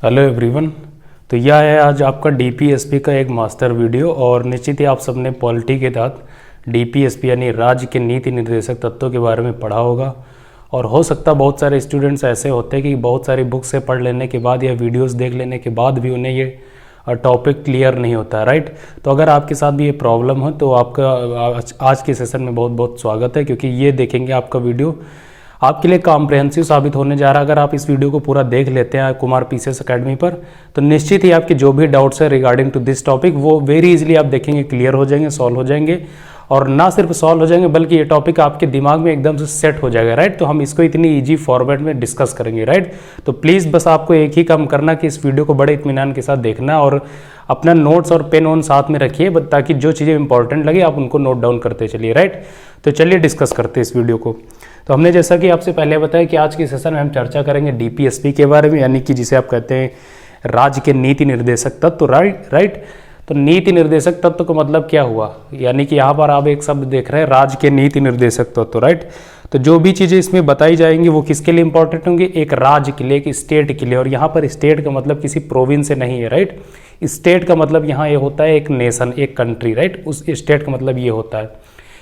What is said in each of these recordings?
Hello everyone. तो यह है आज आपका डीपीएसपी का एक मास्टर वीडियो और निश्चित ही आप सबने पॉलिटी के तहत डीपीएसपी यानी राज्य के नीति निर्देशक तत्वों के बारे में पढ़ा होगा। और हो सकता बहुत सारे स्टूडेंट्स ऐसे होते हैं कि बहुत सारी बुक से पढ़ लेने के बाद या वीडियोस देख लेने के बाद भी उन्हें ये टॉपिक क्लियर नहीं होता, राइट। तो अगर आपके साथ भी ये प्रॉब्लम हो तो आपका आज के सेशन में बहुत बहुत स्वागत है, क्योंकि ये देखेंगे आपका वीडियो आपके लिए कॉम्प्रहेंसिव साबित होने जा रहा है। अगर आप इस वीडियो को पूरा देख लेते हैं कुमार पीसीएस एकेडमी पर, तो निश्चित ही आपके जो भी डाउट्स है रिगार्डिंग टू दिस टॉपिक वो वेरी इजीली आप देखेंगे क्लियर हो जाएंगे, सॉल्व हो जाएंगे। और ना सिर्फ सॉल्व हो जाएंगे बल्कि ये टॉपिक आपके दिमाग में एकदम से सेट हो जाएगा, राइट। तो हम इसको इतनी ईजी फॉर्मेट में डिस्कस करेंगे, राइट। तो प्लीज़ बस आपको एक ही काम करना कि इस वीडियो को बड़े इत्मीनान के साथ देखना और अपना नोट्स और पेन ऑन साथ में रखिए, ताकि जो चीज़ें इंपॉर्टेंट लगे आप उनको नोट डाउन करते चलिए, राइट। तो चलिए डिस्कस करते हैं इस वीडियो को। तो हमने जैसा कि आपसे पहले बताया कि आज के सेशन में हम चर्चा करेंगे डीपीएसपी के बारे में, यानी कि जिसे आप कहते हैं राज्य के नीति निर्देशक तत्व, राइट। तो नीति निर्देशक तत्व का मतलब क्या हुआ, यानी कि यहाँ पर आप एक शब्द देख रहे हैं राज्य के नीति निर्देशक तत्व, राइट। तो जो भी चीज़ें इसमें बताई जाएंगी वो किसके लिए इंपॉर्टेंट होंगी, एक राज्य के लिए, एक स्टेट के लिए। और यहाँ पर स्टेट का मतलब किसी प्रोविंस से नहीं है, राइट। स्टेट का मतलब यहाँ ये होता है एक नेशन, एक कंट्री, राइट। उस स्टेट का मतलब ये होता है,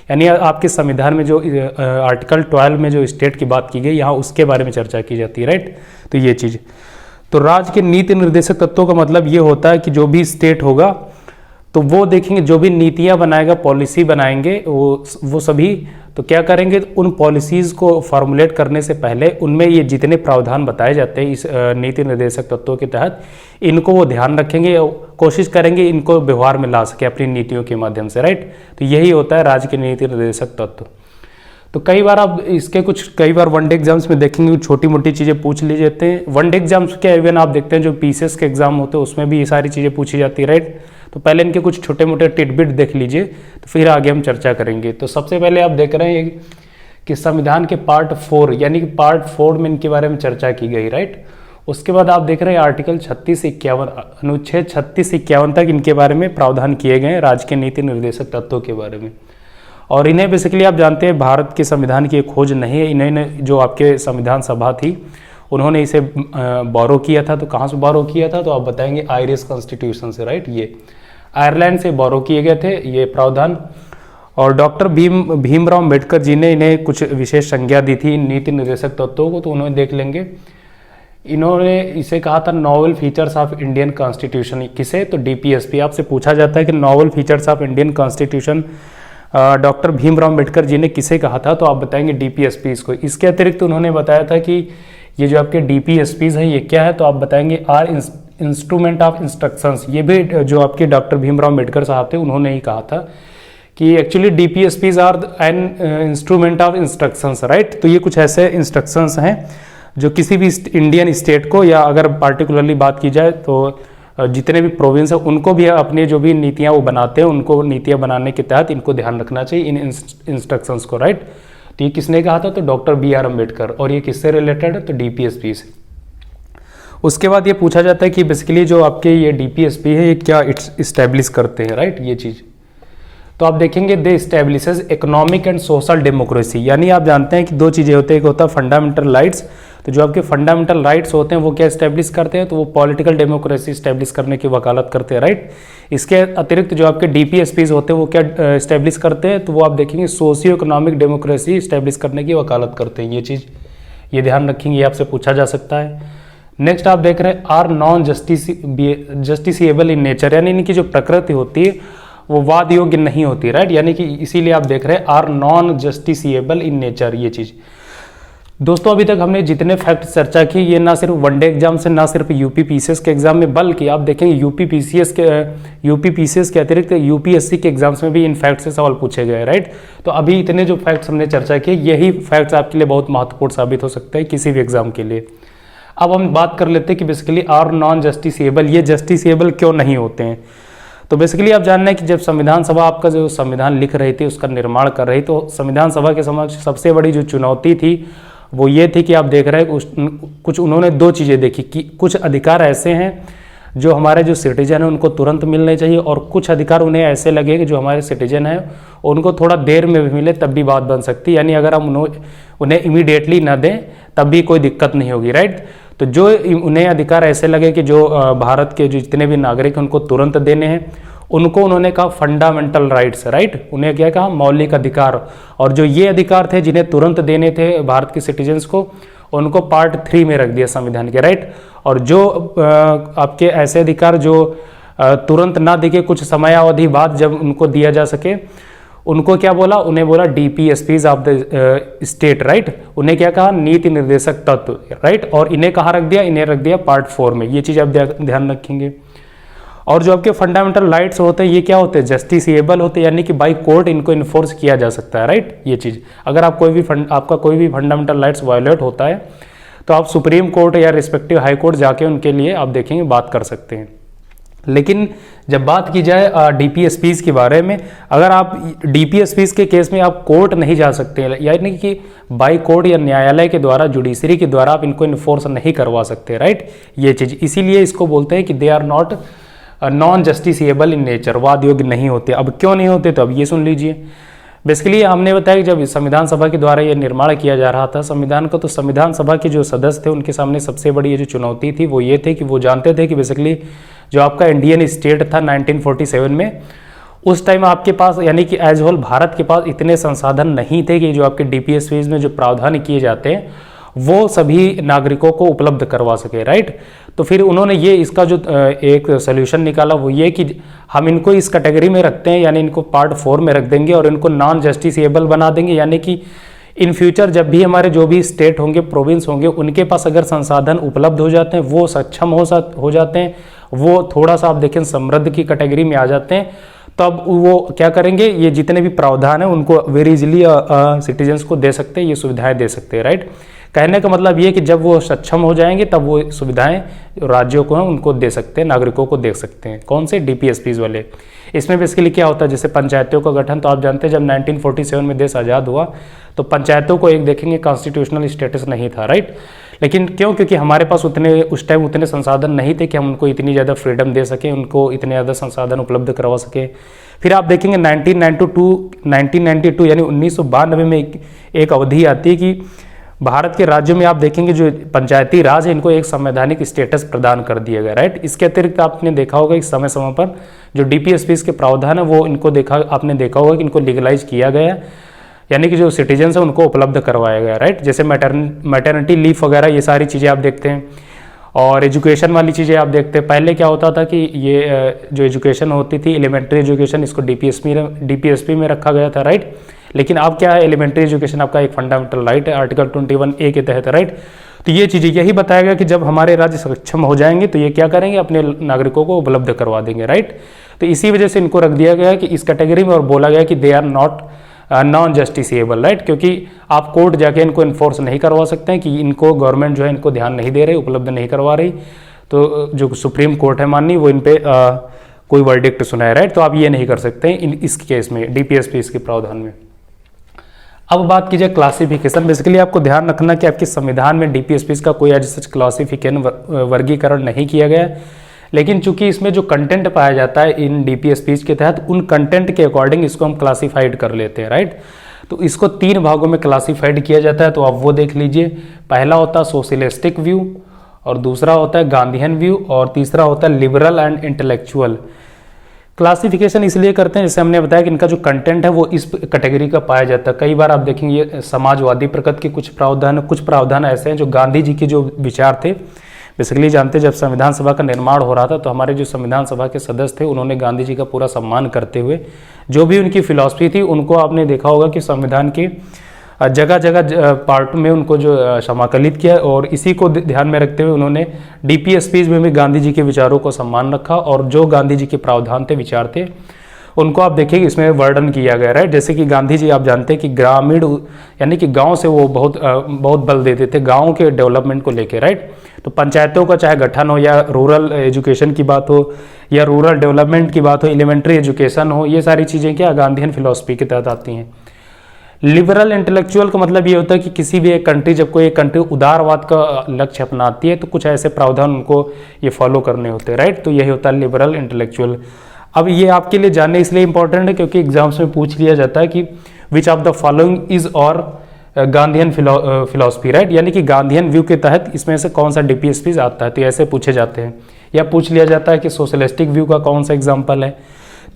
यानी आपके संविधान में जो आर्टिकल 12 में जो स्टेट की बात की गई यहाँ उसके बारे में चर्चा की जाती है, राइट। तो ये चीज़, तो राज्य के नीति निर्देशक तत्वों का मतलब ये होता है कि जो भी स्टेट होगा तो वो देखेंगे, जो भी नीतियां बनाएगा, पॉलिसी बनाएंगे, वो सभी तो क्या करेंगे, उन पॉलिसीज़ को फॉर्मुलेट करने से पहले उनमें ये जितने प्रावधान बताए जाते हैं इस नीति निर्देशक तत्वों के तहत, इनको वो ध्यान रखेंगे, कोशिश करेंगे इनको व्यवहार में ला सके अपनी नीतियों के माध्यम से, राइट। तो यही होता है राज्य के नीति निर्देशक तत्व। तो कई बार आप इसके कई बार वनडे एग्जाम्स में देखेंगे छोटी मोटी चीज़ें पूछ ली जाते हैं। वनडे एग्जाम्स क्या, इवन आप देखते हैं जो पीसीएस के एग्जाम होते हैं उसमें भी ये सारी चीज़ें पूछी जाती है, राइट। तो पहले इनके कुछ छोटे मोटे टिटबिट देख लीजिए, तो फिर आगे हम चर्चा करेंगे। तो सबसे पहले आप देख रहे हैं कि संविधान के पार्ट 4 यानी कि पार्ट 4 में इनके बारे में चर्चा की गई, राइट। उसके बाद आप देख रहे हैं आर्टिकल 36 से 51, अनुच्छेद 36 से 51 तक इनके बारे में प्रावधान किए गए हैं राज्य के नीति निर्देशक तत्वों के बारे में। और इन्हें बेसिकली आप जानते हैं भारत के संविधान की एक खोज नहीं है, इन्हें जो आपके संविधान सभा थी उन्होंने इसे बोरो किया था। तो कहाँ से बोरो किया था, तो आप बताएंगे आयरिश कॉन्स्टिट्यूशन से, राइट। ये आयरलैंड से बोरो किए गए थे ये प्रावधान। और डॉक्टर भीमराव अम्बेडकर जी ने इन्हें कुछ विशेष संज्ञा दी थी नीति निर्देशक तत्वों को, तो उन्होंने देख लेंगे। इन्होंने इसे कहा था novel features of Indian constitution. किसे, तो डीपीएसपी। आपसे पूछा जाता है कि novel features of Indian constitution doctor Bhimrao Ambedkar ji ने किसे कहा था, तो आप बताएंगे डीपीएसपी इसको। इसके अतिरिक्त उन्होंने बताया था कि ये जो आपके डीपीएसपीज हैं ये क्या है, तो आप बताएंगे आर इंस्ट्रूमेंट ऑफ इंस्ट्रक्शंस। ये भी जो आपके डॉक्टर भीमराव अम्बेडकर साहब थे उन्होंने ही कहा था कि actually DPSPs are an instrument of instructions, right. तो ये कुछ ऐसे इंस्ट्रक्शंस हैं जो किसी भी इंडियन स्टेट को, या अगर पार्टिकुलरली बात की जाए तो जितने भी प्रोविंस है उनको भी अपनी जो भी नीतियाँ वो बनाते हैं, उनको नीतियाँ बनाने के तहत इनको ध्यान रखना चाहिए इन इंस्ट्रक्शंस को, राइट। तो ये किसने कहा था, तो डॉक्टर BR अम्बेडकर। और ये किससे रिलेटेड है, तो डीपीएसपी से। उसके बाद ये पूछा जाता है कि बेसिकली जो आपके ये डीपीएसपी है ये क्या इस्टेब्लिश करते हैं, राइट। ये चीज़ तो आप देखेंगे दे establishes economic and social democracy. यानी आप जानते हैं कि दो चीज़ें होती है, एक होता है फंडामेंटल राइट्स। तो जो आपके फंडामेंटल राइट्स होते हैं वो क्या इस्टेब्लिश करते हैं, तो वो पॉलिटिकल डेमोक्रेसी इस्टेब्लिश करने की वकालत करते हैं, राइट। इसके अतिरिक्त जो आपके डीपीएसपीज होते हैं वो क्या इस्टेब्लिश करते हैं, तो वो आप देखेंगे सोशियो इकोनॉमिक डेमोक्रेसी इस्टेब्लिश करने की वकालत करते हैं। ये चीज़ ये ध्यान रखेंगे, आपसे पूछा जा सकता है। नेक्स्ट आप देख रहे हैं are non justiciable in nature, यानी इनकी जो प्रकृति होती है वो वाद योग्य नहीं होती, राइट। यानी कि इसीलिए आप देख रहे हैं are non justiciable in nature. ये चीज़ दोस्तों अभी तक हमने जितने फैक्ट चर्चा की ये ना सिर्फ वनडे एग्जाम से, ना सिर्फ यूपी पीसीएस के एग्जाम में, बल्कि आप देखेंगे यूपी पीसीएस के अतिरिक्त यूपीएससी के एग्जाम्स में भी इन फैक्ट से सवाल पूछे गए, राइट। तो अभी इतने जो फैक्ट्स हमने चर्चा किए यही फैक्ट्स आपके लिए बहुत महत्वपूर्ण साबित हो सकते हैं किसी भी एग्जाम के लिए। अब हम बात कर लेते हैं कि बेसिकली आर नॉन जस्टिसिएबल, ये जस्टिसिएबल क्यों नहीं होते हैं। तो बेसिकली आप जानना है कि जब संविधान सभा आपका जो संविधान लिख रही थी, उसका निर्माण कर रही, तो संविधान सभा के समक्ष सबसे बड़ी जो चुनौती थी वो ये थी कि आप देख रहे हैं कुछ उन्होंने दो चीज़ें देखी कि कुछ अधिकार ऐसे हैं जो हमारे जो सिटीजन है उनको तुरंत मिलने चाहिए, और कुछ अधिकार उन्हें ऐसे लगे कि जो हमारे सिटीजन है उनको थोड़ा देर में भी मिले तब भी बात बन सकती है, यानी अगर हम उन्हें इमीडिएटली ना दें तब भी कोई दिक्कत नहीं होगी, राइट। तो जो उन्हें अधिकार ऐसे लगे कि जो भारत के जो जितने भी नागरिक हैं उनको तुरंत देने हैं, उनको उन्होंने कहा फंडामेंटल राइट्स, राइट। उन्हें क्या कहा, मौलिक अधिकार। और जो ये अधिकार थे जिन्हें तुरंत देने थे भारत के सिटीजन्स को, उनको पार्ट 3 में रख दिया संविधान के, राइट। और जो आपके ऐसे अधिकार जो तुरंत ना देके कुछ समयावधि बाद जब उनको दिया जा सके, उनको क्या बोला, उन्हें बोला DPSPs of the state, right. उन्हें क्या कहा, नीति निर्देशक तत्व, राइट। और इन्हें कहाँ रख दिया, इन्हें रख दिया पार्ट 4 में। ये चीज़ आप ध्यान रखेंगे। और जो आपके फंडामेंटल राइट्स होते हैं ये क्या होते हैं, जस्टिसेबल होते हैं, यानी कि बाई कोर्ट इनको इन्फोर्स किया जा सकता है, राइट। ये चीज़ अगर आप आपका कोई भी फंडामेंटल राइट्स वायलेट होता है तो आप सुप्रीम कोर्ट या रिस्पेक्टिव हाई कोर्ट जाके उनके लिए आप देखेंगे बात कर सकते हैं। लेकिन जब बात की जाए DPSPs के बारे में, अगर आप DPSPs के केस में आप कोर्ट नहीं जा सकते, यानी कि बाई कोर्ट या न्यायालय के द्वारा, जुडिशरी के द्वारा आप इनको इन्फोर्स नहीं करवा सकते, राइट। ये चीज़ इसीलिए इसको बोलते हैं कि they are not non justiciable in nature, वाद योग्य नहीं होते। अब क्यों नहीं होते, तो अब ये सुन लीजिए। बेसिकली हमने बताया कि जब संविधान सभा के द्वारा ये निर्माण किया जा रहा था संविधान का, तो संविधान सभा के जो सदस्य थे उनके सामने सबसे बड़ी ये जो चुनौती थी वो ये थे कि वो जानते थे कि बेसिकली जो आपका इंडियन स्टेट था 1947 में, उस टाइम आपके पास यानी कि एज होल भारत के पास इतने संसाधन नहीं थे कि जो आपके DPSPs में जो प्रावधान किए जाते हैं वो सभी नागरिकों को उपलब्ध करवा सके, राइट। तो फिर उन्होंने ये इसका जो एक सोल्यूशन निकाला वो ये कि हम इनको इस कैटेगरी में रखते हैं, यानी इनको पार्ट 4 में रख देंगे और इनको नॉन जस्टिसेबल बना देंगे, यानी कि इन फ्यूचर जब भी हमारे जो भी स्टेट होंगे, प्रोविंस होंगे, उनके पास अगर संसाधन उपलब्ध हो जाते हैं, वो सक्षम हो जाते हैं, वो थोड़ा सा आप देखें समृद्ध की कैटेगरी में आ जाते हैं, तब वो क्या करेंगे, ये जितने भी प्रावधान है उनको वेरी इजीली सिटीजन्स को दे सकते हैं, ये सुविधाएं दे सकते हैं, राइट। कहने का मतलब ये कि जब वो सक्षम हो जाएंगे तब वो सुविधाएं राज्यों को हैं उनको दे सकते हैं, नागरिकों को दे सकते हैं। कौन से, DPSPs वाले। इसमें बेसिकली क्या होता है, जैसे पंचायतों का गठन, तो आप जानते हैं जब 1947 में देश आज़ाद हुआ तो पंचायतों को एक देखेंगे कॉन्स्टिट्यूशनल स्टेटस नहीं था, राइट। लेकिन क्यों, क्योंकि हमारे पास उस टाइम उतने संसाधन नहीं थे कि हम उनको इतनी ज़्यादा फ्रीडम दे सकें, उनको इतने ज़्यादा संसाधन उपलब्ध करवा सके। फिर आप देखेंगे 1992 यानी 1992 में एक अवधि आती है कि भारत के राज्यों में आप देखेंगे जो पंचायती राज है इनको एक संवैधानिक स्टेटस प्रदान कर दिया गया, राइट। इसके अतिरिक्त आपने देखा होगा कि समय समय पर जो DPSPs के प्रावधान है वो इनको आपने देखा होगा कि इनको लीगलाइज किया गया है, यानी कि जो सिटीजन्स है उनको उपलब्ध करवाया गया, राइट। जैसे मैटरनिटी लीव वगैरह ये सारी चीज़ें आप देखते हैं, और एजुकेशन वाली चीज़ें आप देखते हैं। पहले क्या होता था कि ये जो एजुकेशन होती थी एलिमेंट्री एजुकेशन, इसको DPSP में रखा गया था, राइट। लेकिन अब क्या है, एलिमेंट्री एजुकेशन आपका एक फंडामेंटल राइट है आर्टिकल 21A के तहत, राइट। तो ये चीज़ें यही बताया गया कि जब हमारे राज्य सक्षम हो जाएंगे तो ये क्या करेंगे, अपने नागरिकों को उपलब्ध करवा देंगे, राइट। तो इसी वजह से इनको रख दिया गया कि इस कैटेगरी में, और बोला गया कि they are not non justiciable, right. क्योंकि आप कोर्ट जाके इनको इन्फोर्स नहीं करवा सकते हैं कि इनको गवर्नमेंट जो है इनको ध्यान नहीं दे रही, उपलब्ध नहीं करवा रही, तो जो सुप्रीम कोर्ट है माननी वो इन पे कोई वर्डिक्ट सुनाए, राइट। तो आप ये नहीं कर सकते इस केस में, DPSPs के प्रावधान में। अब बात कीजिए क्लासिफिकेशन। बेसिकली आपको ध्यान रखना कि आपके संविधान में DPSPs का कोई एज सच क्लासिफिकेशन वर्गीकरण नहीं किया गया है, लेकिन चूंकि इसमें जो कंटेंट पाया जाता है इन DPSPs के तहत, उन कंटेंट के अकॉर्डिंग इसको हम क्लासिफाइड कर लेते हैं, राइट। तो इसको 3 भागों में क्लासिफाइड किया जाता है, तो आप वो देख लीजिए। पहला होता है सोशलिस्टिक व्यू, और दूसरा होता है गांधीयन व्यू, और तीसरा होता है लिबरल एंड इंटेलेक्चुअल। क्लासिफिकेशन इसलिए करते हैं, जैसे हमने बताया कि इनका जो कंटेंट है वो इस कैटेगरी का पाया जाता है। कई बार आप देखेंगे ये समाजवादी प्रकृति के कुछ प्रावधान ऐसे हैं जो गांधी जी के जो विचार थे। बेसिकली जानते हैं जब संविधान सभा का निर्माण हो रहा था तो हमारे जो संविधान सभा के सदस्य थे उन्होंने गांधी जी का पूरा सम्मान करते हुए जो भी उनकी फिलॉसफी थी उनको आपने देखा होगा कि संविधान के जगह जगह पार्ट में उनको जो समाकलित किया, और इसी को ध्यान में रखते हुए उन्होंने DPSPs में भी गांधी जी के विचारों को सम्मान रखा, और जो गांधी जी के प्रावधान थे, विचार थे, उनको आप देखिए इसमें वर्णन किया गया, राइट। जैसे कि गांधी जी आप जानते हैं कि ग्रामीण यानी कि गांव से वो बहुत बल देते थे गांव के डेवलपमेंट को लेके, राइट। तो पंचायतों का चाहे गठन हो या रूरल एजुकेशन की बात हो या रूरल डेवलपमेंट की बात हो, एलिमेंट्री एजुकेशन हो, ये सारी चीज़ें क्या गांधीयन फिलॉसफी के तहत आती हैं। लिबरल इंटेलेक्चुअल का मतलब ये होता है कि किसी भी एक कंट्री, जब कोई एक कंट्री उदारवाद का लक्ष्य अपनाती है तो कुछ ऐसे प्रावधान उनको ये फॉलो करने होते हैं, राइट। तो यही होता है लिबरल इंटेलेक्चुअल। अब ये आपके लिए जानने इसलिए इंपॉर्टेंट है क्योंकि एग्जाम्स में पूछ लिया जाता है कि which of the following is और गांधीयन फिलॉसफी, राइट, यानी कि गांधीयन व्यू के तहत इसमें से कौन सा डीपीएसपी आता है, तो ऐसे पूछे जाते हैं। या पूछ लिया जाता है कि सोशलिस्टिक व्यू का कौन सा एग्जाम्पल है,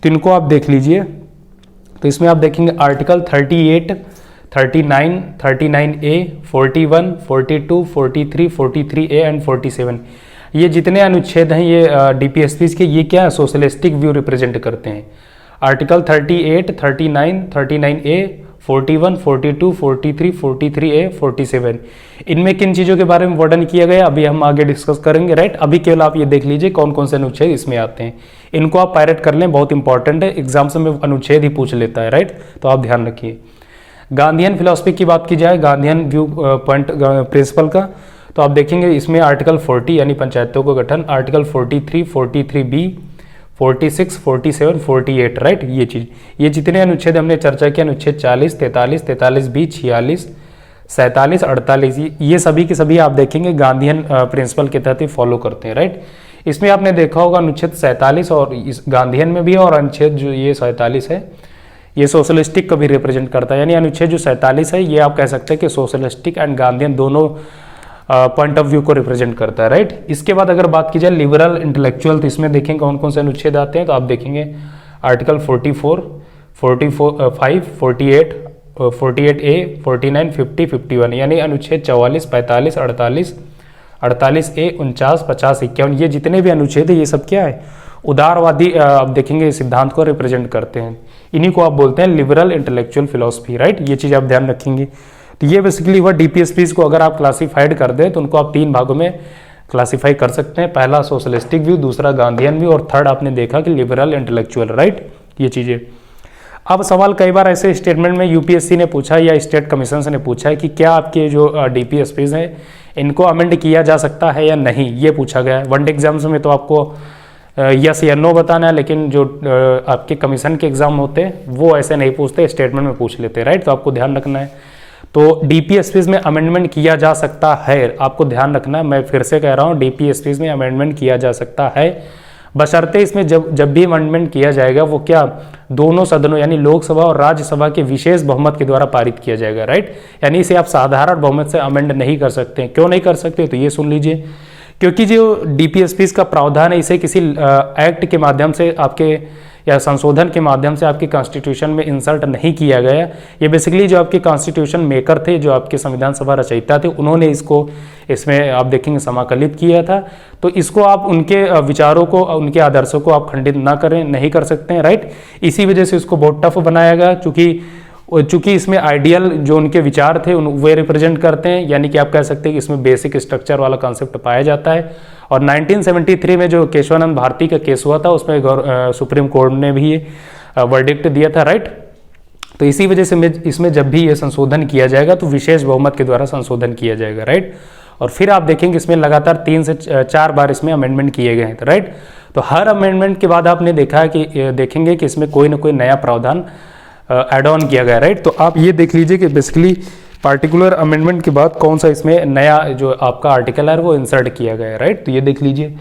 तो इनको आप देख लीजिए। तो इसमें आप देखेंगे आर्टिकल 38, 39, 39A, 41, 42, 43, 43A एंड 47, ये जितने अनुच्छेद हैं ये डीपीएसपीज के, ये क्या है, सोशलिस्टिक व्यू रिप्रेजेंट करते हैं। आर्टिकल 38, 39, 39A, 41, 42, 43, 43A, 47, इनमें किन चीज़ों के बारे में वर्णन किया गया अभी हम आगे डिस्कस करेंगे, राइट। अभी केवल आप ये देख लीजिए कौन कौन से अनुच्छेद इसमें आते हैं, इनको आप पायरेट कर लें, बहुत इंपॉर्टेंट है, एग्जाम्स में अनुच्छेद ही पूछ लेता है, राइट। तो आप ध्यान रखिए। गांधीयन फिलॉसफी की बात की जाए, गांधीयन व्यू पॉइंट प्रिंसिपल का, तो आप देखेंगे इसमें आर्टिकल 40 यानी पंचायतों का गठन, आर्टिकल 43, 43B, 46, 47, 48, राइट, ये चीज़, ये जितने अनुच्छेद हमने चर्चा किया, अनुच्छेद 40, 43, 43B, 46, 47, 48, ये सभी के सभी आप देखेंगे गांधीयन प्रिंसिपल के तहत ही फॉलो करते हैं, राइट। इसमें आपने देखा होगा अनुच्छेद 47 और इस गांधीयन में भी, और अनुच्छेद जो ये 47 है ये सोशलिस्टिक को भी रिप्रेजेंट करता है, यानी अनुच्छेद जो 47 है ये आप कह सकते हैं कि सोशलिस्टिक एंड गांधीयन दोनों पॉइंट ऑफ व्यू को रिप्रेजेंट करता है, राइट। इसके बाद अगर बात की जाए लिबरल इंटेलेक्चुअल, तो इसमें देखेंगे कौन कौन से अनुच्छेद आते हैं, तो आप देखेंगे आर्टिकल 44, 45, 48, 48A, 49, 50, 51, यानी अनुच्छेद 44, 45, 48, 48A, 49, 50, 51, ये जितने भी अनुच्छेद है ये सब क्या है, उदारवादी आप देखेंगे सिद्धांत को रिप्रेजेंट करते हैं, इन्हीं को आप बोलते हैं लिबरल इंटेलेक्चुअल फिलॉसफी, राइट। ये चीज़ आप ध्यान रखेंगे। तो ये बेसिकली वह डीपीएसपीज को अगर आप क्लासीफाइड कर दें तो उनको आप 3 भागों में क्लासीफाई कर सकते हैं, पहला सोशलिस्टिक व्यू, दूसरा गांधीयन व्यू, और थर्ड आपने देखा कि लिबरल इंटेलेक्चुअल, राइट, ये चीज़ें। अब सवाल कई बार ऐसे स्टेटमेंट में यूपीएससी ने पूछा या स्टेट कमीशन ने पूछा है कि क्या आपके जो डीपीएसपीज हैं इनको अमेंड किया जा सकता है या नहीं, ये पूछा गया है। वनडे एग्जाम्स में तो आपको यस या नो बताना है, लेकिन जो आपके कमीशन के एग्जाम होते हैं वो ऐसे नहीं पूछते, स्टेटमेंट में पूछ लेते हैं, राइट। तो आपको ध्यान रखना है। तो डीपीएसपीज में अमेंडमेंट किया जा सकता है, आपको ध्यान रखना है, मैं फिर से कह रहा हूँ डीपीएसपीज में अमेंडमेंट किया जा सकता है, बशर्ते इसमें जब भी अमेंडमेंट किया जाएगा वो क्या, दोनों सदनों यानी लोकसभा और राज्यसभा के विशेष बहुमत के द्वारा पारित किया जाएगा, राइट। यानी इसे आप साधारण बहुमत से अमेंड नहीं कर सकते। क्यों नहीं कर सकते, तो ये सुन लीजिए, क्योंकि जो डीपीएसपीज का प्रावधान है इसे किसी एक्ट के माध्यम से आपके या संशोधन के माध्यम से आपके कॉन्स्टिट्यूशन में इंसर्ट नहीं किया गया। ये बेसिकली जो आपके कॉन्स्टिट्यूशन मेकर थे, जो आपके संविधान सभा रचयिता थे, उन्होंने इसको इसमें आप देखेंगे समाकलित किया था। तो इसको आप उनके विचारों को, उनके आदर्शों को आप खंडित ना करें, नहीं कर सकते हैं, राइट। इसी वजह से इसको बहुत टफ बनाया गया, चूंकि इसमें आइडियल जो उनके विचार थे वे रिप्रेजेंट करते हैं, यानी कि आप कह सकते हैं कि इसमें बेसिक स्ट्रक्चर वाला कॉन्सेप्ट पाया जाता है। और 1973 में जो केशवानंद भारती का केस हुआ था उसमें सुप्रीम कोर्ट ने भी वर्डिक्ट दिया था, राइट। तो इसी वजह से इसमें जब भी ये संशोधन किया जाएगा तो विशेष बहुमत के द्वारा संशोधन किया जाएगा, राइट। और फिर आप देखेंगे इसमें लगातार 3 से 4 बार इसमें अमेंडमेंट किए गए हैं, राइट। तो हर अमेंडमेंट के बाद आपने देखा है कि देखेंगे कि इसमें कोई ना कोई नया प्रावधान एड ऑन किया गया, राइट। तो आप ये देख लीजिए कि बेसिकली पार्टिकुलर अमेंडमेंट के बाद कौन सा इसमें नया जो आपका आर्टिकल है वो इंसर्ट किया गया है, राइट। तो ये देख लीजिए।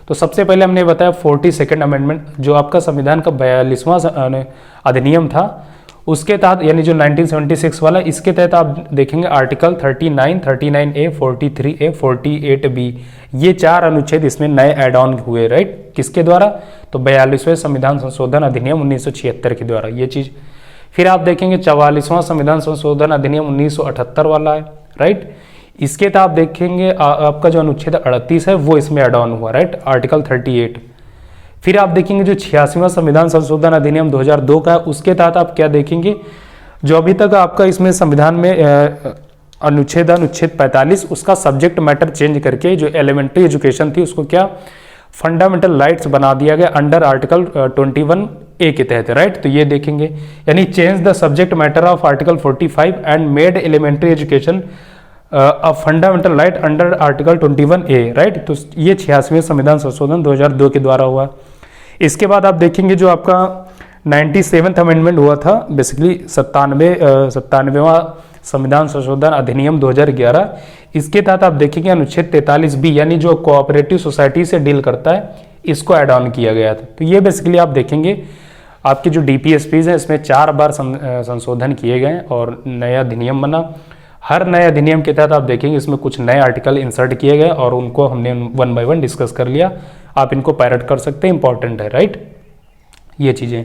तो सबसे पहले हमने बताया 42nd अमेंडमेंट, जो आपका संविधान का 42वां अधिनियम था, उसके तहत यानी जो 1976 वाला, इसके तहत आप देखेंगे आर्टिकल 39, 39A, 43A, 48B, ये 4 अनुच्छेद इसमें नए एड ऑन हुए, राइट। किसके द्वारा, तो 42वें संविधान संशोधन अधिनियम 1976 के द्वारा, ये चीज़। फिर आप देखेंगे 44वां संविधान संशोधन अधिनियम 1978 वाला है, राइट। इसके तहत आप देखेंगे आपका जो अनुच्छेद 38 है वो इसमें एड ऑन हुआ, राइट, आर्टिकल 38। फिर आप देखेंगे जो 86वां संविधान संशोधन अधिनियम 2002 का है, उसके तहत आप क्या देखेंगे, जो अभी तक आपका इसमें संविधान में अनुच्छेद 45, उसका सब्जेक्ट मैटर चेंज करके जो एलिमेंट्री एजुकेशन थी उसको क्या फंडामेंटल राइट्स बना दिया गया अंडर आर्टिकल 21A के तहत, राइट। तो ये देखेंगे, यानी change the subject matter of article 45 and made elementary education a fundamental right under article 21A, right. तो ये 86वें संविधान संशोधन 2002 के द्वारा हुआ। इसके बाद आप देखेंगे जो आपका 97th अमेंडमेंट हुआ था, बेसिकली 97वां संविधान संशोधन अधिनियम 2011। इसके तहत आप देखेंगे अनुच्छेद 43B यानी जो कोऑपरेटिव सोसाइटी से डील करता है, इसको ऐड ऑन किया गया था। तो ये बेसिकली आप देखेंगे आपके जो DPSPs हैं इसमें 4 बार संशोधन किए गए और नया अधिनियम बना। हर नए अधिनियम के तहत आप देखेंगे इसमें कुछ नए आर्टिकल इंसर्ट किए गए और उनको हमने 1 बाय 1 डिस्कस कर लिया। आप इनको पैरट कर सकते हैं, इंपॉर्टेंट है, राइट, ये चीज़ें।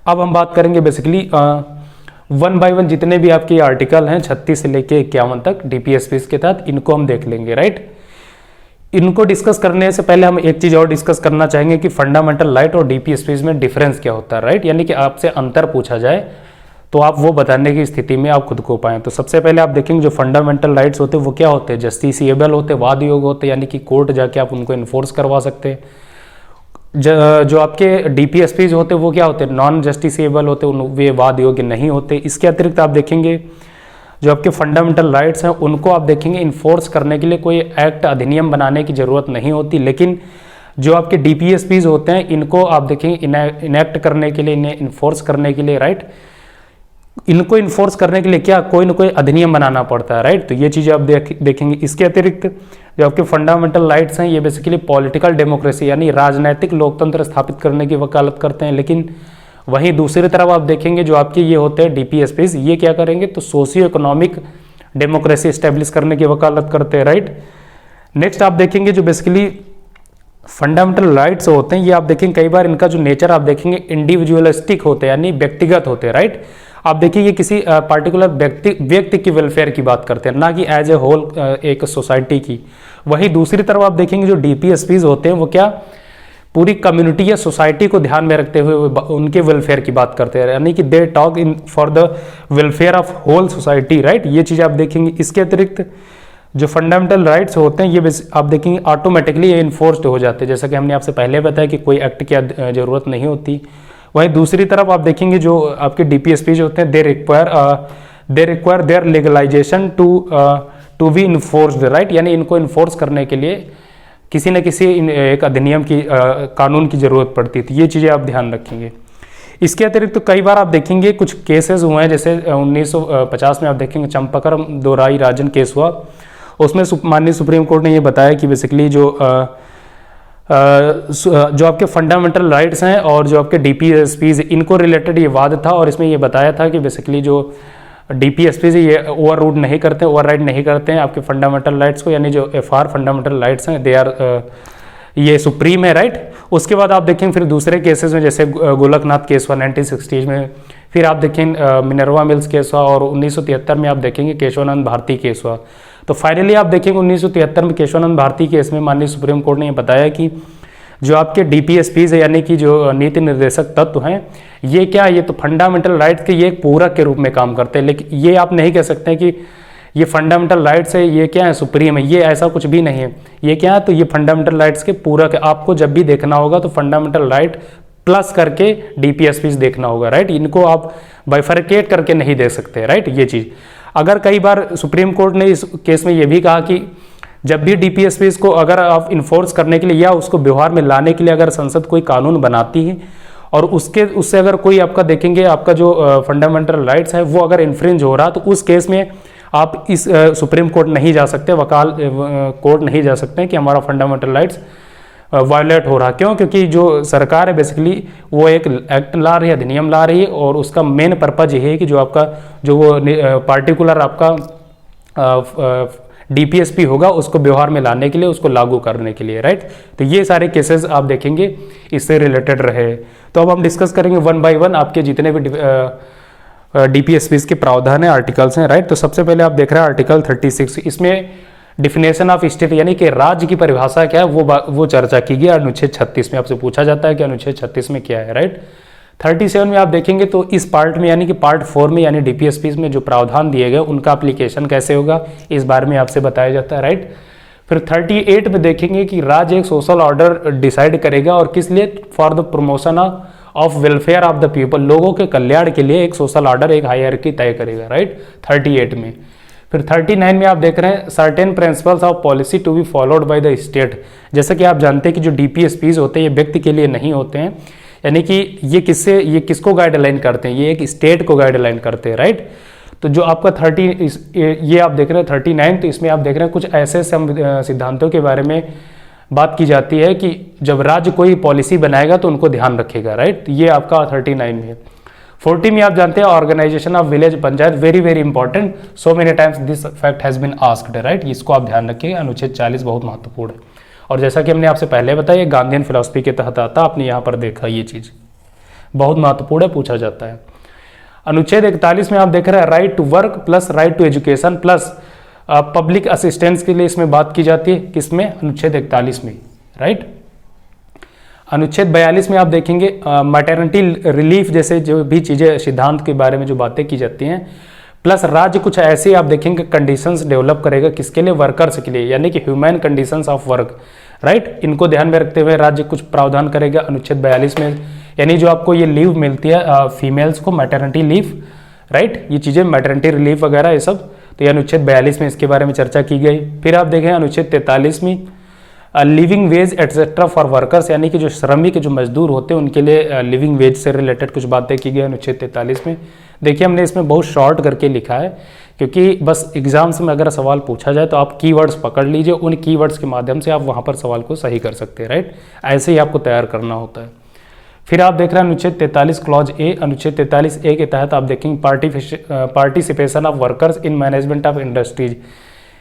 अब हम बात करेंगे बेसिकली 1 बाय 1 जितने भी आपके आर्टिकल हैं 36 से लेके 51 तक DPSPs के तहत, इनको हम देख लेंगे, राइट। इनको डिस्कस करने से पहले हम एक चीज़ और डिस्कस करना चाहेंगे कि फंडामेंटल राइट और DPSPs में डिफरेंस क्या होता है, राइट। यानी कि आपसे अंतर पूछा जाए तो आप वो बताने की स्थिति में आप खुद को पाएं। तो सबसे पहले आप देखेंगे जो फंडामेंटल राइट्स होते हैं वो क्या होते हैं, जस्टिसिएबल होते हैं, वाद योग्य होते हैं, यानी कि कोर्ट जाके आप उनको इन्फोर्स करवा सकते हैं। जो आपके DPSPs होते हैं वो क्या होते हैं, नॉन जस्टिसिएबल होते हैं, वे वाद योग्य नहीं होते। इसके अतिरिक्त आप देखेंगे जो आपके फंडामेंटल राइट्स हैं उनको आप देखेंगे इन्फोर्स करने के लिए कोई एक्ट अधिनियम बनाने की ज़रूरत नहीं होती, लेकिन जो आपके DPSPs होते हैं इनको आप देखेंगे इनेक्ट करने के लिए, इन्हें इन्फोर्स करने के लिए, राइट, इनको इन्फोर्स करने के लिए क्या कोई ना कोई अधिनियम बनाना पड़ता है, राइट। तो ये चीज़ें आप देखेंगे। इसके अतिरिक्त जो आपके फंडामेंटल राइट्स हैं ये बेसिकली पॉलिटिकल डेमोक्रेसी यानी राजनीतिक लोकतंत्र स्थापित करने की वकालत करते हैं, लेकिन वहीं दूसरी तरफ आप देखेंगे जो आपके ये होते हैं DPSPs, ये क्या करेंगे तो सोशियो इकोनॉमिक डेमोक्रेसी स्टैब्लिश करने की वकालत करते हैं, राइट। नेक्स्ट आप देखेंगे जो बेसिकली फंडामेंटल राइट्स होते हैं ये आप देखेंगे कई बार इनका जो नेचर आप देखेंगे इंडिविजुअलिस्टिक होते हैं यानी व्यक्तिगत होते हैं, राइट। आप देखिए ये किसी पार्टिकुलर व्यक्ति की वेलफेयर की बात करते हैं, ना कि एज ए होल एक सोसाइटी की। वहीं दूसरी तरफ आप देखेंगे जो DPSPs होते हैं वो क्या पूरी कम्युनिटी या सोसाइटी को ध्यान में रखते हुए उनके वेलफेयर की बात करते हैं, यानी कि they talk in for the welfare of whole society, right. ये चीज़ आप देखेंगे। इसके अतिरिक्त जो फंडामेंटल राइट्स होते हैं ये आप देखेंगे ऑटोमेटिकली ये इन्फोर्स्ड हो जाते हैं, जैसा कि हमने आपसे पहले बताया कि कोई एक्ट की जरूरत नहीं होती। वहीं दूसरी तरफ आप देखेंगे जो आपके DPSPs होते हैं they require their legalization to be enforced, right, यानी इनको इन्फोर्स करने के लिए किसी न किसी एक अधिनियम की कानून की जरूरत पड़ती थी। ये चीज़ें आप ध्यान रखेंगे। इसके अतिरिक्त तो कई बार आप देखेंगे कुछ केसेस हुए हैं, जैसे 1950 में आप देखेंगे चंपाकरम दोराई राजन केस हुआ। उसमें माननीय सुप्रीम कोर्ट ने ये बताया कि बेसिकली जो आपके फंडामेंटल राइट्स हैं और जो आपके DPSPs इनको रिलेटेड ये वाद था, और इसमें ये बताया था कि बेसिकली जो DPSPs ये ओवरराइड नहीं करते हैं आपके फंडामेंटल राइट्स को, यानी जो FR फंडामेंटल राइट्स हैं दे आर ये सुप्रीम है, राइट। उसके बाद आप देखेंगे फिर दूसरे केसेस में जैसे गोलकनाथ केस हुआ 1960 में, फिर आप देखें मिनर्वा मिल्स केस हुआ, और 1973 में आप देखेंगे केशवानंद भारती केस हुआ। तो फाइनली आप देखेंगे 1973 में केशवानंद भारती केस में माननीय सुप्रीम कोर्ट ने ये बताया कि जो आपके DPSPs है यानी कि जो नीति निर्देशक तत्व हैं ये क्या, ये तो फंडामेंटल राइट्स के ये एक पूरक के रूप में काम करते हैं, लेकिन ये आप नहीं कह सकते कि ये फंडामेंटल राइट्स है ये क्या है सुप्रीम है, ये ऐसा कुछ भी नहीं है। ये क्या है तो ये फंडामेंटल राइट्स के पूरक है। आपको जब भी देखना होगा तो फंडामेंटल राइट प्लस करके DPSPs देखना होगा, राइट। इनको आप बाइफरकेट करके नहीं देख सकते, राइट। ये चीज़ अगर कई बार सुप्रीम कोर्ट ने इस केस में ये भी कहा कि जब भी DPSPs को अगर आप इन्फोर्स करने के लिए या उसको व्यवहार में लाने के लिए अगर संसद कोई कानून बनाती है और उससे अगर कोई आपका देखेंगे आपका जो फंडामेंटल राइट्स है वो अगर इन्फ्रिंज हो रहा तो उस केस में आप इस सुप्रीम कोर्ट नहीं जा सकते, वकाल कोर्ट नहीं जा सकते कि हमारा फंडामेंटल राइट्स वायलेट हो रहा। क्यों? क्योंकि जो सरकार है बेसिकली वो एक एक्ट ला रही है, अधिनियम ला रही है, और उसका मेन पर्पज ये है कि जो आपका जो वो पार्टिकुलर आपका DPSP होगा उसको व्यवहार में लाने के लिए, उसको लागू करने के लिए, राइट। तो ये सारे केसेस आप देखेंगे इससे रिलेटेड रहे। तो अब हम डिस्कस करेंगे 1 बाय 1 आपके जितने भी DPSPs के प्रावधान है, आर्टिकल्स हैं, राइट। तो सबसे पहले आप देख रहे हैं आर्टिकल 36, इसमें डिफिनेशन ऑफ स्टेट यानी कि राज्य की परिभाषा क्या है वो चर्चा की गई अनुच्छेद 36 में। आपसे पूछा जाता है कि अनुच्छेद 36 में क्या है, राइट। 37 में आप देखेंगे तो इस पार्ट में यानी कि पार्ट 4 में यानी DPSPs में जो प्रावधान दिए गए उनका एप्लीकेशन कैसे होगा इस बारे में आपसे बताया जाता है, राइट। फिर 38 में देखेंगे कि राज्य एक सोशल ऑर्डर डिसाइड करेगा और किस लिए, for the promotion of welfare of the people, लोगों के कल्याण के लिए एक सोशल ऑर्डर, एक हायरार्की तय करेगा, राइट, 38 में। फिर 39 में आप देख रहे हैं certain principles of policy to be followed by the state. जैसा कि आप जानते हैं कि जो DPSPs होते हैं ये व्यक्ति के लिए नहीं होते हैं, यानी कि ये किसको गाइडलाइन करते हैं, ये एक स्टेट को गाइडलाइन करते हैं, राइट। तो जो आपका 30 ये आप देख रहे हैं 39, तो इसमें आप देख रहे हैं कुछ ऐसे सिद्धांतों के बारे में बात की जाती है कि जब राज्य कोई पॉलिसी बनाएगा तो उनको ध्यान रखेगा, राइट। तो ये आपका 39 में है। 40 में आप जानते हैं organisation of village panchayat, very very important, so many times this fact has been asked, right. इसको आप ध्यान रखिएगा, अनुच्छेद 40 बहुत महत्वपूर्ण है। और जैसा कि हमने आपसे पहले बताया गांधीयन फिलॉसफी के तहत आता, आपने यहाँ पर देखा ये चीज़ बहुत महत्वपूर्ण है, पूछा जाता है। अनुच्छेद 41 में आप देख रहे हैं right to work plus right to education plus public assistance के लिए इसमें बात की जाती है, किसमें, अनुच्छेद 41 में, राइट। अनुच्छेद 42 में आप देखेंगे मैटरनिटी रिलीफ जैसे जो भी चीज़ें सिद्धांत के बारे में जो बातें की जाती हैं, प्लस राज्य कुछ ऐसे आप देखेंगे कंडीशंस डेवलप करेगा, किसके लिए, वर्कर्स के लिए, यानी कि human conditions of work, right. इनको ध्यान में रखते हुए राज्य कुछ प्रावधान करेगा अनुच्छेद 42 में, यानी जो आपको ये लीव मिलती है फीमेल्स को, मैटरनिटी लीव, राइट, ये चीज़ें मैटरनिटी रिलीफ वगैरह ये सब, तो ये अनुच्छेद 42 में इसके बारे में चर्चा की गई। फिर आप देखें अनुच्छेद 43 में living veg etcetera for workers, यानी कि जो श्रमिक जो मजदूर होते हैं उनके लिए लिविंग वेज से रिलेटेड कुछ बातें की गई अनुच्छेद 43 में। देखिए हमने इसमें बहुत शॉर्ट करके लिखा है, क्योंकि बस एग्जाम्स में अगर सवाल पूछा जाए तो आप कीवर्ड्स पकड़ लीजिए, उन कीवर्ड्स के माध्यम से आप वहाँ पर सवाल को सही कर सकते हैं, राइट। ऐसे ही आपको तैयार करना होता है। फिर आप देख रहे हैं अनुच्छेद 43 क्लॉज ए, अनुच्छेद 43 ए के तहत आप देखेंगे participation of workers in management of industries,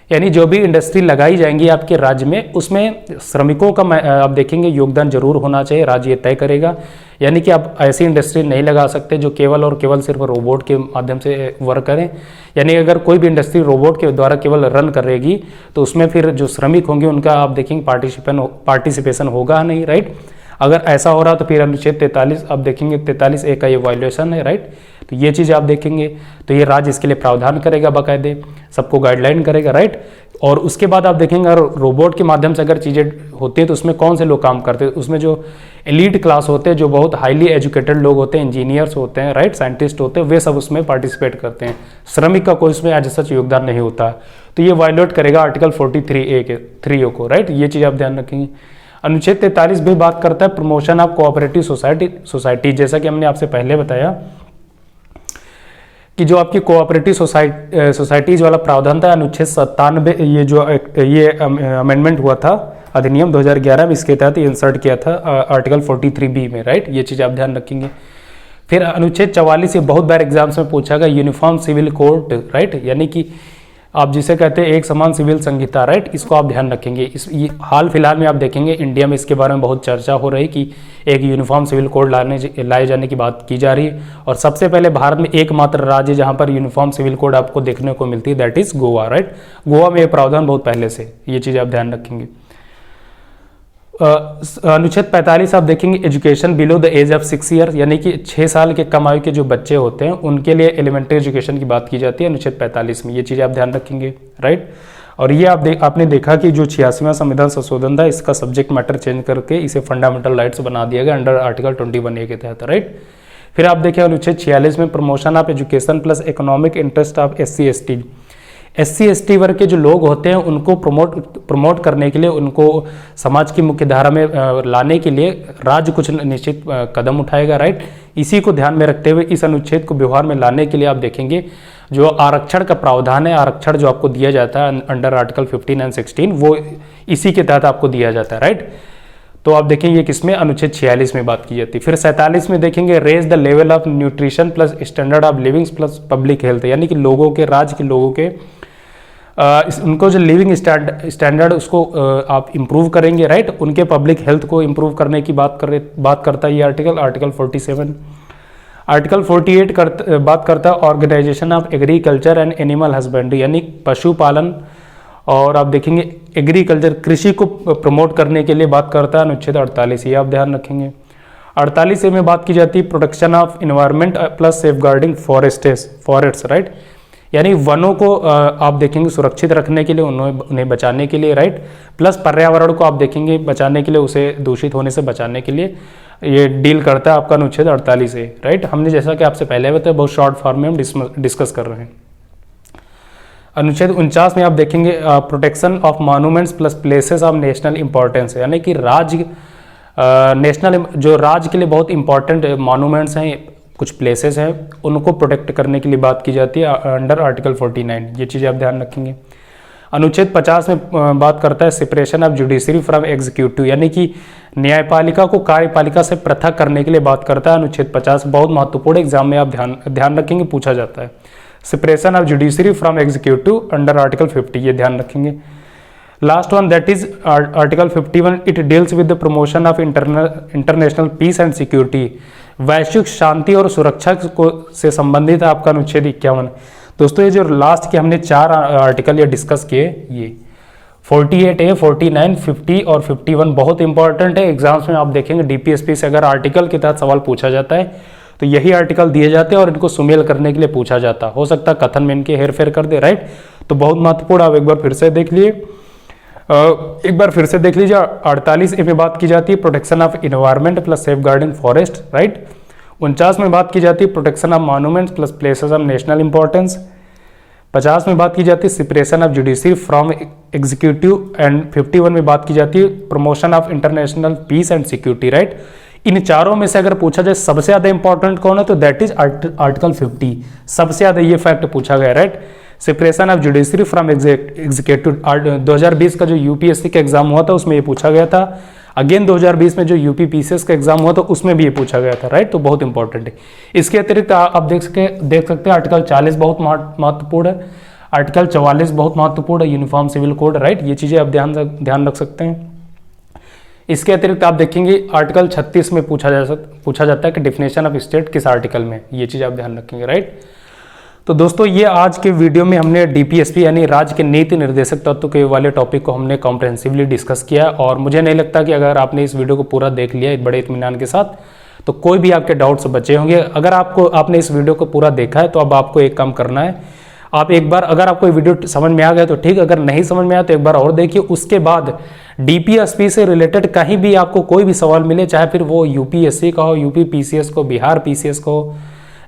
यानी जो भी इंडस्ट्री लगाई जाएंगी आपके राज्य में उसमें श्रमिकों का आप देखेंगे योगदान जरूर होना चाहिए, राज्य ये तय करेगा। यानी कि आप ऐसी इंडस्ट्री नहीं लगा सकते जो केवल और केवल सिर्फ रोबोट के माध्यम से वर्क करें, यानी अगर कोई भी इंडस्ट्री रोबोट के द्वारा केवल रन करेगी तो उसमें फिर जो श्रमिक होंगे उनका आप देखेंगे पार्टिसिपेशन होगा नहीं, राइट। अगर ऐसा हो रहा तो फिर अनुच्छेद 43 आप देखेंगे 43 ए का ये वायलेशन है, राइट। तो ये चीज़ आप देखेंगे, तो ये राज्य इसके लिए प्रावधान करेगा, बाकायदे सबको गाइडलाइन करेगा, राइट। और उसके बाद आप देखेंगे अगर रोबोट के माध्यम से अगर चीज़ें होती हैं तो उसमें कौन से लोग काम करते हैं, उसमें जो एलीट क्लास होते हैं, जो बहुत हाईली एजुकेटेड लोग होते हैं, इंजीनियर्स होते हैं, राइट, साइंटिस्ट होते हैं, वे सब उसमें पार्टिसिपेट करते हैं। श्रमिक का कोई उसमें एज सच योगदान नहीं होता, तो ये वायलेट करेगा आर्टिकल 43A के 3 को, राइट। ये चीज़ आप ध्यान रखेंगे। अनुच्छेद 43 भी बात करता है प्रमोशन ऑफ कोऑपरेटिव सोसाइटी, जैसा कि हमने आपसे पहले बताया कि जो आपकी कोऑपरेटिव सोसाइटीज वाला प्रावधान था अनुच्छेद 97, ये अमेंडमेंट हुआ था अधिनियम 2011 में, इसके तहत इंसर्ट किया था आर्टिकल 43B में, राइट। ये चीज़ आप ध्यान रखेंगे। फिर अनुच्छेद 44 ये बहुत बार एग्जाम्स में पूछा गया, यूनिफॉर्म सिविल कोड, राइट, यानी कि आप जिसे कहते हैं एक समान सिविल संहिता, राइट, इसको आप ध्यान रखेंगे। हाल फिलहाल में आप देखेंगे इंडिया में इसके बारे में बहुत चर्चा हो रही कि एक यूनिफॉर्म सिविल कोड लाए जाने की बात की जा रही है। और सबसे पहले भारत में एकमात्र राज्य जहां पर यूनिफॉर्म सिविल कोड आपको देखने को मिलती है, that is Goa, right. Goa में ये प्रावधान बहुत पहले से, ये चीज़ आप ध्यान रखेंगे। अनुच्छेद 45 आप देखेंगे education below the age of 6 year, यानी कि 6 साल के कम आयु के जो बच्चे होते हैं उनके लिए एलिमेंट्री एजुकेशन की बात की जाती है अनुच्छेद 45 में, ये चीज़ आप ध्यान रखेंगे, राइट। और ये आपने देखा कि जो 86वां संविधान संशोधन था इसका सब्जेक्ट मैटर चेंज करके इसे फंडामेंटल राइट्स बना दिया गया अंडर आर्टिकल 21A के तहत, राइट। फिर आप देखें अनुच्छेद 46 में promotion of education plus economic interest of SC ST वर्ग के जो लोग होते हैं उनको प्रमोट करने के लिए, उनको समाज की मुख्य धारा में लाने के लिए राज्य कुछ निश्चित कदम उठाएगा, राइट। इसी को ध्यान में रखते हुए इस अनुच्छेद को व्यवहार में लाने के लिए आप देखेंगे जो आरक्षण का प्रावधान है, आरक्षण जो आपको दिया जाता है अंडर आर्टिकल 15 और 16, वो इसी के तहत आपको दिया जाता है, राइट। तो आप देखेंगे किसमें, अनुच्छेद 46 में बात की जाती है। फिर 47 में देखेंगे raise the level of nutrition plus standard of living plus public health, यानी कि लोगों के, राज्य के लोगों के उनको जो लिविंग स्टैंडर्ड उसको आप इम्प्रूव करेंगे, राइट। उनके पब्लिक हेल्थ को इम्प्रूव करने की बात करता है ये आर्टिकल 47। आर्टिकल 48 बात करता है organisation of agriculture and animal husbandry, यानी पशुपालन और आप देखेंगे एग्रीकल्चर, कृषि को प्रमोट करने के लिए बात करता है अनुच्छेद 48, ये आप ध्यान रखेंगे। 48 में बात की जाती है protection of environment plus safeguarding forests, right, यानी वनों को आप देखेंगे सुरक्षित रखने के लिए, उन्हें बचाने के लिए, राइट, प्लस पर्यावरण को आप देखेंगे बचाने के लिए, उसे दूषित होने से बचाने के लिए ये डील करता है आपका अनुच्छेद 48 है, राइट। हमने जैसा कि आपसे पहले बताया बहुत शॉर्ट फॉर्म में हम डिस्कस कर रहे हैं। अनुच्छेद 49 में आप देखेंगे protection of monuments plus places of national importance, यानी कि राज्य नेशनल जो राज्य के लिए बहुत इंपॉर्टेंट मॉन्यूमेंट्स हैं, कुछ प्लेसेस हैं, उनको प्रोटेक्ट करने के लिए बात की जाती है अंडर आर्टिकल 49। ये चीज़ें आप ध्यान रखेंगे। अनुच्छेद 50 में बात करता है separation of judiciary from executive, यानी कि न्यायपालिका को कार्यपालिका से पृथक करने के लिए बात करता है अनुच्छेद 50। बहुत महत्वपूर्ण, एग्जाम में आप ध्यान रखेंगे, पूछा जाता है। Separation of judiciary from executive under article 50, ये ध्यान रखेंगे। Last one that is article 51, it deals with the promotion of international peace and security, वैश्विक शांति और सुरक्षा को से संबंधित है आपका अनुच्छेद 51। दोस्तों ये जो लास्ट के हमने 4 आर्टिकल ये डिस्कस किए, ये 48A, 49, 50 और 51 बहुत इंपॉर्टेंट है। एग्जाम्स में आप देखेंगे डीपीएसपी से अगर आर्टिकल के तहत सवाल पूछा जाता है तो यही आर्टिकल दिए जाते हैं और इनको सुमेल करने के लिए पूछा जाता। हो सकता है कथन में इनके हेरफेर कर दे, राइट। तो बहुत महत्वपूर्ण, आप एक बार फिर से देख लिए, एक बार फिर से देख लीजिए। 48A में बात की जाती है protection of environment plus safeguarding forest, right. 49 में बात की जाती है protection of monuments plus places of national importance. 50 में बात की जाती है separation of judiciary from executive and 51 में बात की जाती है promotion of international peace and security, right. इन चारों में से अगर पूछा जाए सबसे ज्यादा इंपॉर्टेंट कौन है तो दैट इज आर्टिकल 50, सबसे ज्यादा ये फैक्ट पूछा गया, right. Separation of judiciary from executive 2020 का जो यूपीएससी का एग्जाम हुआ था उसमें ये पूछा गया था। अगेन 2020 में जो यूपी पीसीएस का एग्जाम हुआ था उसमें भी ये पूछा गया था, राइट। तो बहुत इंपॉर्टेंट है। इसके अतिरिक्त आप देख सकते हैं आर्टिकल 40 बहुत महत्वपूर्ण है, आर्टिकल 44 बहुत महत्वपूर्ण है, यूनिफॉर्म सिविल कोड, राइट। ये चीजें आप ध्यान रख सकते हैं। इसके अतिरिक्त आप देखेंगे आर्टिकल 36 में पूछा जाता है कि डेफिनेशन ऑफ स्टेट किस आर्टिकल में, ये चीज आप ध्यान रखेंगे, राइट। तो दोस्तों ये आज के वीडियो में हमने डीपीएसपी यानी राज्य के नीति निर्देशक तत्व के वाले टॉपिक को हमने कॉम्प्रहेंसिवली डिस्कस किया और मुझे नहीं लगता कि अगर आपने इस वीडियो को पूरा देख लिया एक बड़े इत्मीनान के साथ तो कोई भी आपके डाउट्स बचे होंगे। अगर आपने इस वीडियो को पूरा देखा है तो अब आपको एक काम करना है, आप एक बार अगर आपको वीडियो समझ में आ गया तो ठीक, अगर नहीं समझ में आया तो एक बार और देखिए। उसके बाद डीपीएसपी से रिलेटेड कहीं भी आपको कोई भी सवाल मिले, चाहे फिर वो यूपीएससी का हो, यूपी पीसीएस को, बिहार पीसीएस को,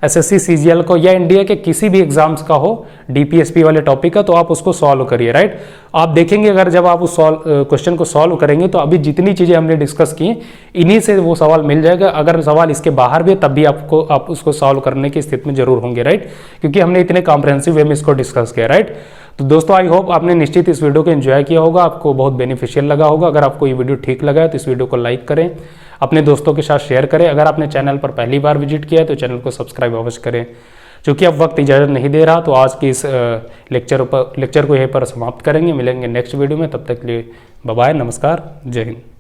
एसएससी सीजीएल को या इंडिया के किसी भी एग्जाम्स का हो डीपीएसपी वाले टॉपिक का, तो आप उसको सॉल्व करिए, राइट। आप देखेंगे अगर जब आप उस क्वेश्चन को सॉल्व करेंगे तो अभी जितनी चीजें हमने डिस्कस की इन्हीं से वो सवाल मिल जाएगा। अगर सवाल इसके बाहर भी है तब भी आप उसको सॉल्व करने की स्थिति में जरूर होंगे, राइट, क्योंकि हमने इतने कॉम्प्रहेंसिव वे में इसको डिस्कस किया, राइट। तो दोस्तों आई होप आपने निश्चित इस वीडियो को एंजॉय किया होगा, आपको बहुत बेनिफिशियल लगा होगा। अगर आपको ये वीडियो ठीक लगा है तो इस वीडियो को लाइक करें, अपने दोस्तों के साथ शेयर करें। अगर आपने चैनल पर पहली बार विजिट किया है तो चैनल को सब्सक्राइब अवश्य करें। क्योंकि अब वक्त इजाज़त नहीं दे रहा तो आज की इस लेक्चर को यहीं पर समाप्त करेंगे। मिलेंगे नेक्स्ट वीडियो में, तब तक के लिए बाय बाय, नमस्कार, जय हिंद।